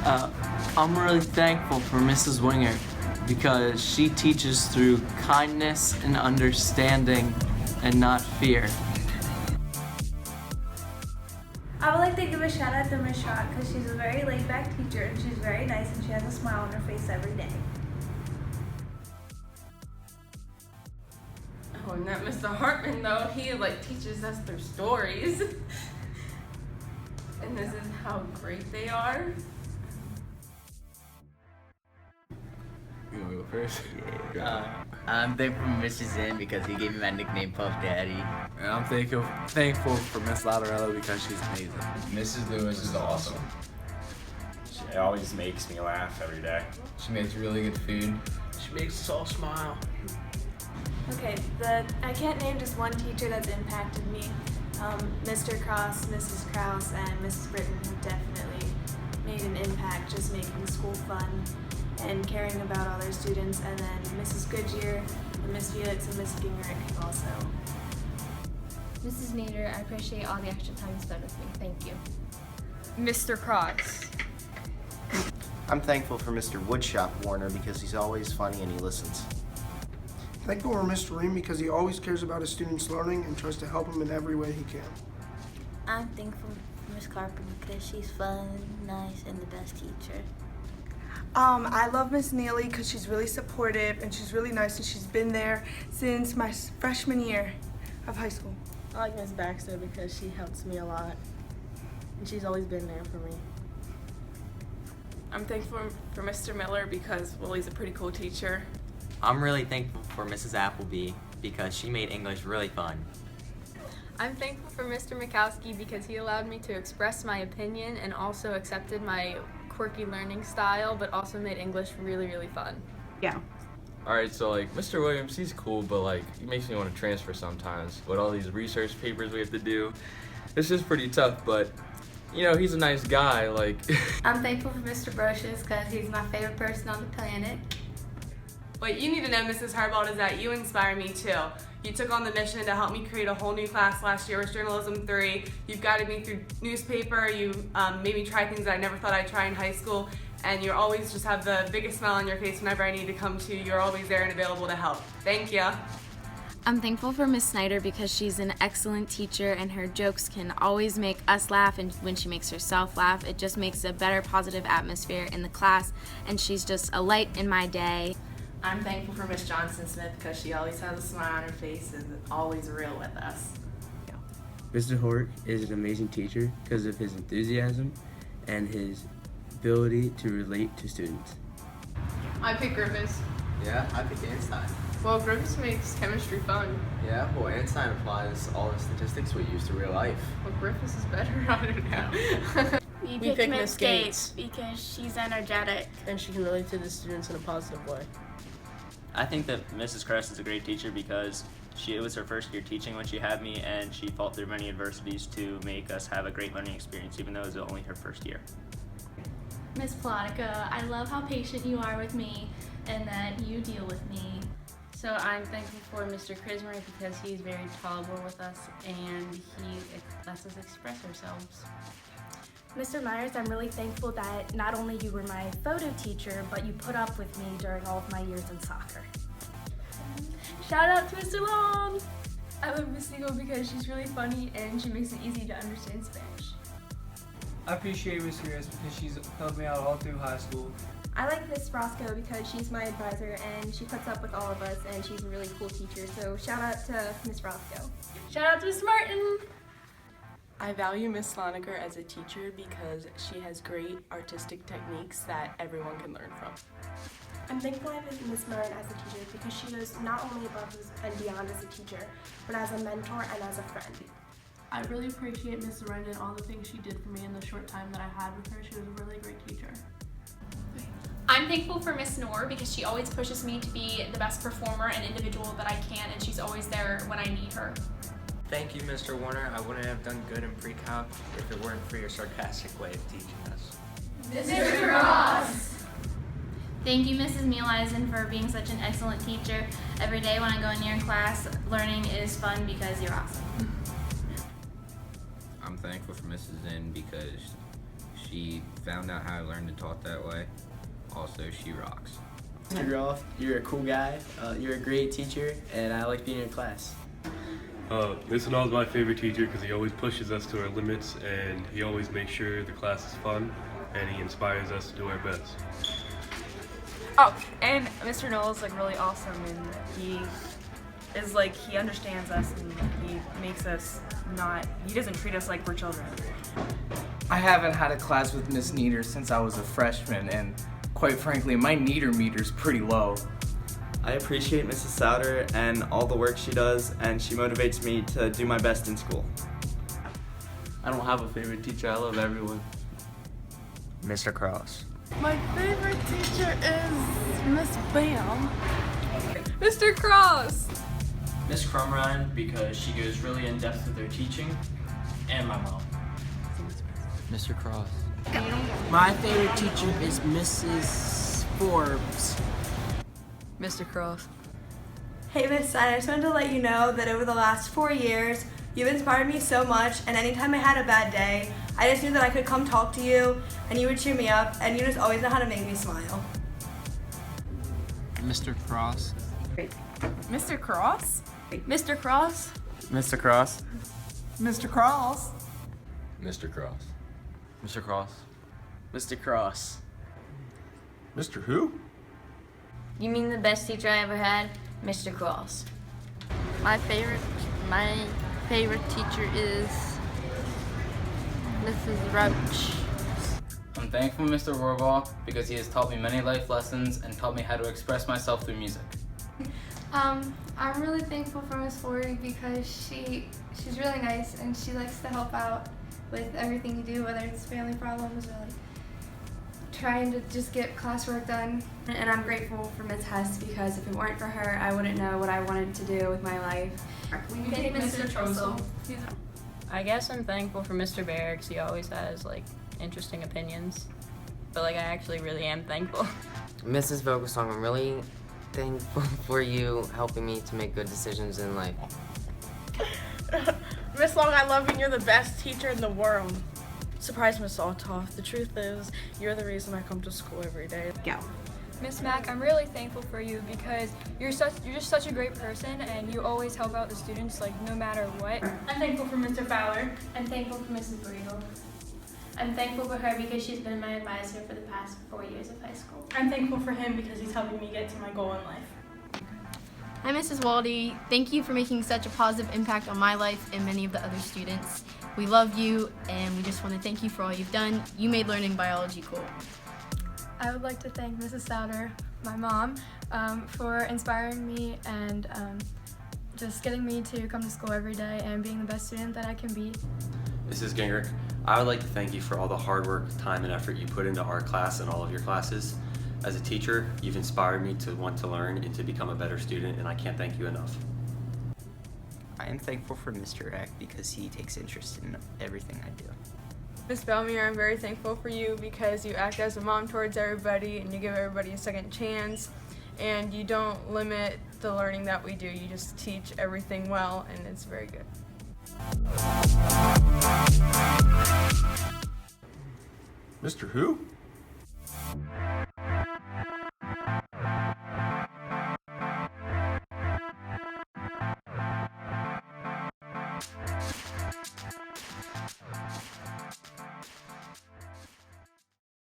Uh, I'm really thankful for Mrs. Winger because she teaches through kindness and understanding and not fear. I would like to give a shout out to Ms. Shaw because she's a very laid back teacher and she's very nice and she has a smile on her face every day. Oh, and that Mr. Hartman though, he teaches us through stories. And this is how great they are. You wanna go first? I'm thankful for Mr. Zinn because he gave me my nickname Puff Daddy. And I'm thankful for Miss Lauderello because she's amazing. Mrs. Lewis is awesome. She always makes me laugh every day. She makes really good food. She makes us all smile. Okay, I can't name just one teacher that's impacted me. Mr. Cross, Mrs. Krause, and Mrs. Britton have definitely made an impact just making school fun and caring about all their students. And then Mrs. Goodyear, and Miss Felix, and Miss Gingrich also. Mrs. Nader, I appreciate all the extra time you spent with me. Thank you. Mr. Cross. I'm thankful for Mr. Woodshop Warner because he's always funny and he listens. Thankful for Mr. Ream because he always cares about his students' learning and tries to help them in every way he can. I'm thankful for Miss Carpenter because she's fun, nice, and the best teacher. I love Miss Neely because she's really supportive and she's really nice and she's been there since my freshman year of high school. I like Miss Baxter because she helps me a lot and she's always been there for me. I'm thankful for Mr. Miller because, well, he's a pretty cool teacher. I'm really thankful for Mrs. Appleby because she made English really fun. I'm thankful for Mr. Mikowski because he allowed me to express my opinion and also accepted my quirky learning style, but also made English really, really fun. Yeah. Alright, so Mr. Williams, he's cool, but he makes me want to transfer sometimes. With all these research papers we have to do, it's just pretty tough, but he's a nice guy, I'm thankful for Mr. Brocious because he's my favorite person on the planet. What you need to know, Mrs. Harbaugh, is that you inspire me too. You took on the mission to help me create a whole new class last year with Journalism 3. You've guided me through newspaper. You made me try things that I never thought I'd try in high school. And you always just have the biggest smile on your face whenever I need to come to you. You're always there and available to help. Thank you. I'm thankful for Miss Snyder because she's an excellent teacher and her jokes can always make us laugh, and when she makes herself laugh, it just makes a better positive atmosphere in the class, and she's just a light in my day. I'm thankful for Miss Johnson-Smith because she always has a smile on her face and is always real with us. Mr. Hort is an amazing teacher because of his enthusiasm and his ability to relate to students. I pick Griffiths. Yeah, I pick Einstein. Well, Griffiths makes chemistry fun. Yeah, well, Einstein applies all the statistics we use to real life. Well, Griffiths is better. I don't know. We pick Miss Gates because she's energetic and she can relate to the students in a positive way. I think that Mrs. Kress is a great teacher because it was her first year teaching when she had me, and she fought through many adversities to make us have a great learning experience, even though it was only her first year. Miss Plotica, I love how patient you are with me and that you deal with me. So I'm thankful for Mr. Krismer because he's very tolerable with us and he lets us express ourselves. Mr. Myers, I'm really thankful that not only you were my photo teacher, but you put up with me during all of my years in soccer. Shout out to Mr. Long! I love Miss Siegel because she's really funny and she makes it easy to understand Spanish. I appreciate Miss Reyes because she's helped me out all through high school. I like Miss Roscoe because she's my advisor and she puts up with all of us and she's a really cool teacher. So shout out to Miss Roscoe. Shout out to Miss Martin! I value Miss Sloniker as a teacher because she has great artistic techniques that everyone can learn from. I'm thankful I have Miss Marin as a teacher because she goes not only above and beyond as a teacher, but as a mentor and as a friend. I really appreciate Miss Arenda and all the things she did for me in the short time that I had with her. She was a really great teacher. I'm thankful for Miss Noor because she always pushes me to be the best performer and individual that I can, and she's always there when I need her. Thank you, Mr. Warner. I wouldn't have done good in pre-calc if it weren't for your sarcastic way of teaching us. Mr. Ross! Thank you, Mrs. Mealeisen, for being such an excellent teacher. Every day when I go in your class, learning is fun because you're awesome. I'm thankful for Mrs. Zinn because She found out how I learned and taught that way. Also, she rocks. Mr. Groff, you're a cool guy. You're a great teacher, and I like being in your class. Mr. Noel is my favorite teacher because he always pushes us to our limits, and he always makes sure the class is fun, and he inspires us to do our best. Oh, and Mr. Noel is like really awesome, and he is like, he understands us, and he makes us he doesn't treat us like we're children. I haven't had a class with Miss Nieder since I was a freshman, and quite frankly, my Nieder meter's pretty low. I appreciate Mrs. Souter and all the work she does, and she motivates me to do my best in school. I don't have a favorite teacher. I love everyone. Mr. Cross. My favorite teacher is Miss Bam. Mr. Cross! Miss Crumrine, because she goes really in depth with her teaching, and my mom. Mr. Cross. My favorite teacher is Mrs. Forbes. Mr. Cross. Hey Miss Stein, I just wanted to let you know that over the last 4 years, you've inspired me so much, and anytime I had a bad day, I just knew that I could come talk to you, and you would cheer me up, and you just always know how to make me smile. Mr. Cross. Mr. Cross? Mr. Cross. Mr. Cross. Mr. Cross. Mr. Cross. Mr. Cross. Mr. Cross. Mr. Who? You mean the best teacher I ever had? Mr. Cross. My favorite teacher is Mrs. Roach. I'm thankful for Mr. Rohrbaugh because he has taught me many life lessons and taught me how to express myself through music. I'm really thankful for Miss Lori because she's really nice and she likes to help out with everything you do, whether it's family problems or like trying to just get classwork done. And I'm grateful for Ms. Hess because if it weren't for her, I wouldn't know what I wanted to do with my life. We take Mr. Trossel. I guess I'm thankful for Mr. Bear because he always has like interesting opinions. But like I actually really am thankful. Mrs. Vogelsong, I'm really thankful for you helping me to make good decisions in life. Miss Long, I love you and you're the best teacher in the world. Surprise, Miss Altoff. The truth is, you're the reason I come to school every day. Go. Miss Mack, I'm really thankful for you because you're just such a great person and you always help out the students like no matter what. I'm thankful for Mr. Fowler. I'm thankful for Mrs. Briegel. I'm thankful for her because she's been my advisor for the past 4 years of high school. I'm thankful for him because he's helping me get to my goal in life. Hi, Mrs. Waldy. Thank you for making such a positive impact on my life and many of the other students. We love you, and we just want to thank you for all you've done. You made learning biology cool. I would like to thank Mrs. Souter, my mom, for inspiring me and just getting me to come to school every day and being the best student that I can be. Mrs. Gingrich, I would like to thank you for all the hard work, time, and effort you put into our class and all of your classes. As a teacher, you've inspired me to want to learn and to become a better student, and I can't thank you enough. I am thankful for Mr. Eck because he takes interest in everything I do. Miss Belmere, I'm very thankful for you because you act as a mom towards everybody and you give everybody a second chance and you don't limit the learning that we do. You just teach everything well and it's very good. Mr. Who?